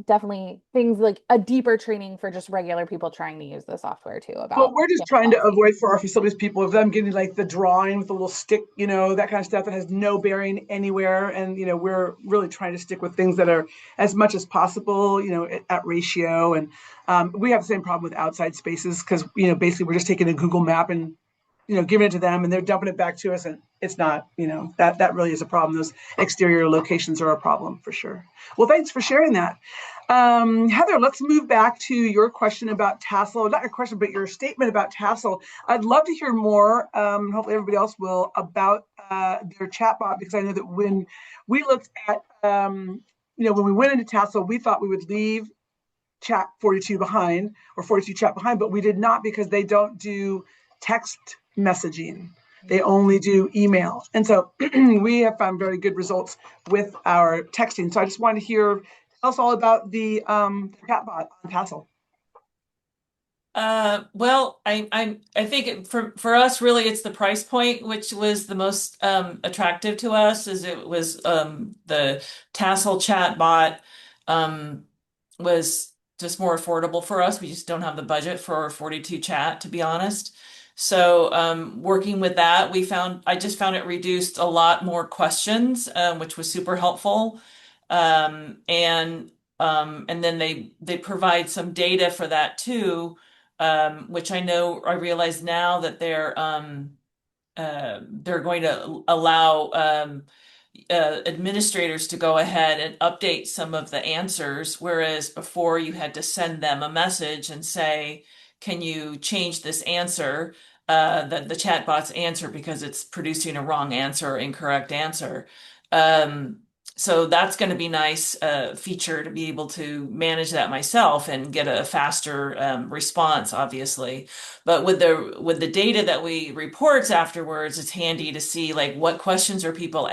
definitely things like a deeper training for just regular people trying to use the software too. Well, we're just trying to avoid for our facilities people of them getting like the drawing with a little stick, that kind of stuff that has no bearing anywhere. And, we're really trying to stick with things that are as much as possible, at ratio. And we have the same problem with outside spaces because, basically we're just taking a Google map and giving it to them and they're dumping it back to us, and it's not, that really is a problem. Those exterior locations are a problem for sure. Well, thanks for sharing that. Heather, let's move back to your question about Tassel, not your question, but your statement about Tassel. I'd love to hear more, hopefully everybody else will, about their chatbot, because I know that when we looked at, when we went into Tassel, we thought we would leave chat 42 behind or 42 chat behind, but we did not, because they don't do text messaging. They only do email. And so we have found very good results with our texting. So I just wanted to tell us all about the chatbot on Tassel. Well, I think for us, really, it's the price point, which was the most attractive to us, as it was the Tassel chatbot was just more affordable for us. We just don't have the budget for 42 chat, to be honest. So working with that, I just found it reduced a lot more questions, which was super helpful. And then they provide some data for that too, which I realize now that they're going to allow administrators to go ahead and update some of the answers, whereas before you had to send them a message and say, can you change this answer, the chatbot's answer, because it's producing a wrong answer or incorrect answer. So that's going to be nice feature to be able to manage that myself and get a faster response, obviously. But with the data that we reports afterwards, it's handy to see like what questions are people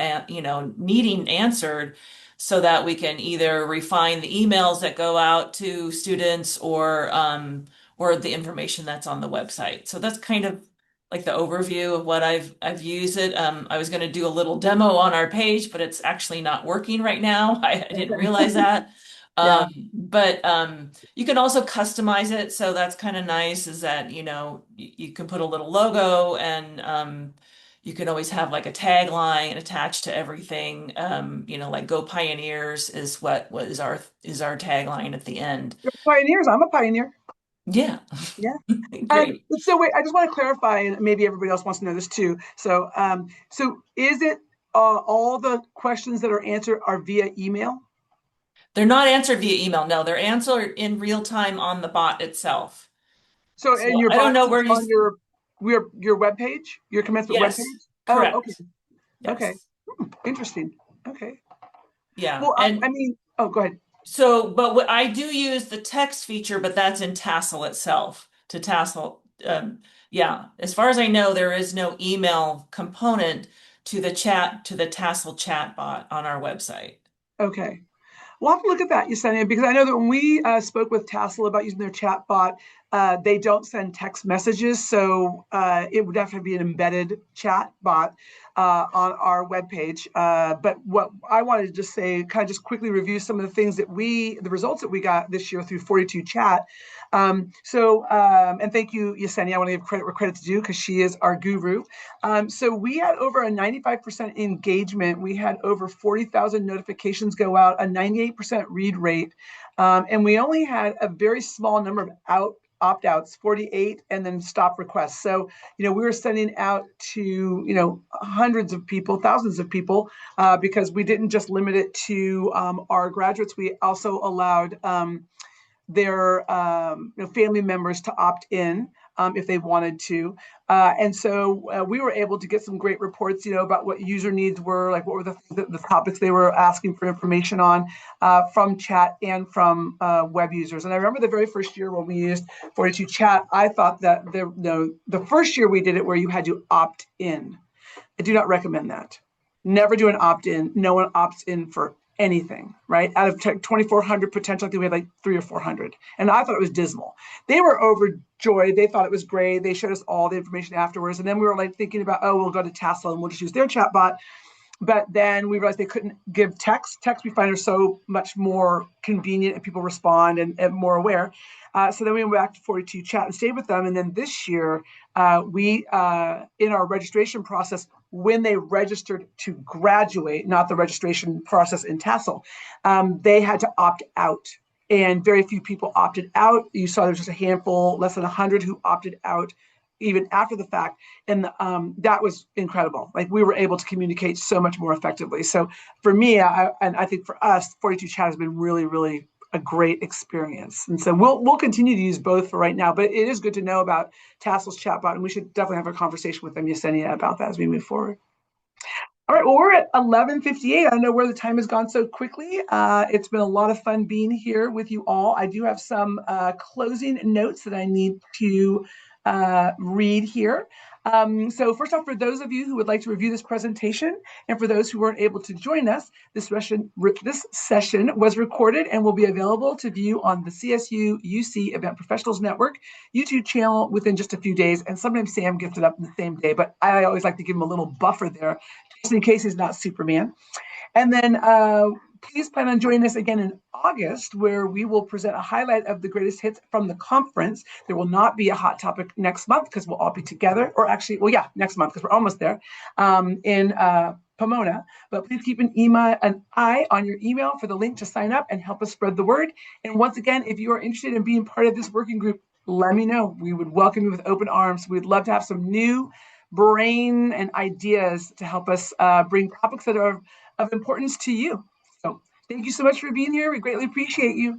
needing answered, so that we can either refine the emails that go out to students or the information that's on the website. So that's kind of like the overview of what I've used it. I was going to do a little demo on our page, but it's actually not working right now. I didn't realize that. Yeah. But you can also customize it, so that's kind of nice. Is that you can put a little logo, and you can always have like a tagline attached to everything. Like "Go Pioneers" is what is our tagline at the end. You're pioneers. I'm a pioneer. Yeah. Yeah. Great. So wait, I just want to clarify, and maybe everybody else wants to know this too. So, so is it all the questions that are answered are via email? They're not answered via email. No, they're answered in real time on the bot itself. So, So and your I don't bot know sits where you. on your web page, your commencement web Yes, page? Oh, correct. okay. Okay. Yes. Interesting. Okay. Yeah. Well, And I mean, oh, go ahead. so, but what I do use the text feature, but that's in Tassel itself. To Tassel, yeah. As far as I know, there is no email component to the Tassel chat bot on our website. Okay. We'll have to look at that, Yesenia, because I know that when we spoke with Tassel about using their chat bot, they don't send text messages. So it would definitely be an embedded chat bot on our webpage. But what I wanted to just say, kind of just quickly review some of the things that the results that we got this year through 42 Chat. And thank you, Yesenia. I want to give credit where credit's due, because she is our guru. So we had over a 95% engagement. We had over 40,000 notifications go out, a 98% read rate. And we only had a very small number of opt-outs, 48, and then stop requests. So, we were sending out to, hundreds of people, thousands of people, because we didn't just limit it to our graduates. We also allowed their family members to opt in if they wanted to. And so we were able to get some great reports, about what user needs were, like what were the topics they were asking for information on from chat and from web users. And I remember the very first year when we used 42 Chat, I thought that the first year we did it where you had to opt in. I do not recommend that. Never do an opt-in. No one opts in for anything, right? Out of 2,400 potential, I think we had like 300 or 400. And I thought it was dismal. They were overjoyed. They thought it was great. They showed us all the information afterwards. And then we were like thinking about, we'll go to Tassel and we'll just use their chatbot. But then we realized they couldn't give text. Text we find are so much more convenient and people respond and more aware. So then we went back to 42 Chat and stayed with them. And then this year, we, in our registration process, when they registered to graduate, not the registration process in Tassel, they had to opt out. And very few people opted out. You saw there's just a handful, less than 100 who opted out even after the fact. And that was incredible. Like, we were able to communicate so much more effectively. So for me, and I think for us, 42 Chat has been really, really a great experience. And so we'll continue to use both for right now, but it is good to know about Tassel's chatbot, and we should definitely have a conversation with them, Yesenia, about that as we move forward. All right, well, we're at 11:58. I don't know where the time has gone so quickly. It's been a lot of fun being here with you all. I do have some closing notes that I need to read here. So first off, for those of you who would like to review this presentation, and for those who weren't able to join us, this session was recorded and will be available to view on the CSU+UC Event Professionals Network YouTube channel within just a few days. And sometimes Sam gets it up in the same day, but I always like to give him a little buffer there, just in case he's not Superman. And then please plan on joining us again in August, where we will present a highlight of the greatest hits from the conference. There will not be a hot topic next month because we'll all be together, or actually, well, yeah, next month because we're almost there in Pomona. But please keep an eye on your email for the link to sign up and help us spread the word. And once again, if you are interested in being part of this working group, let me know. We would welcome you with open arms. We'd love to have some new brain and ideas to help us bring topics that are of importance to you. So thank you so much for being here. We greatly appreciate you.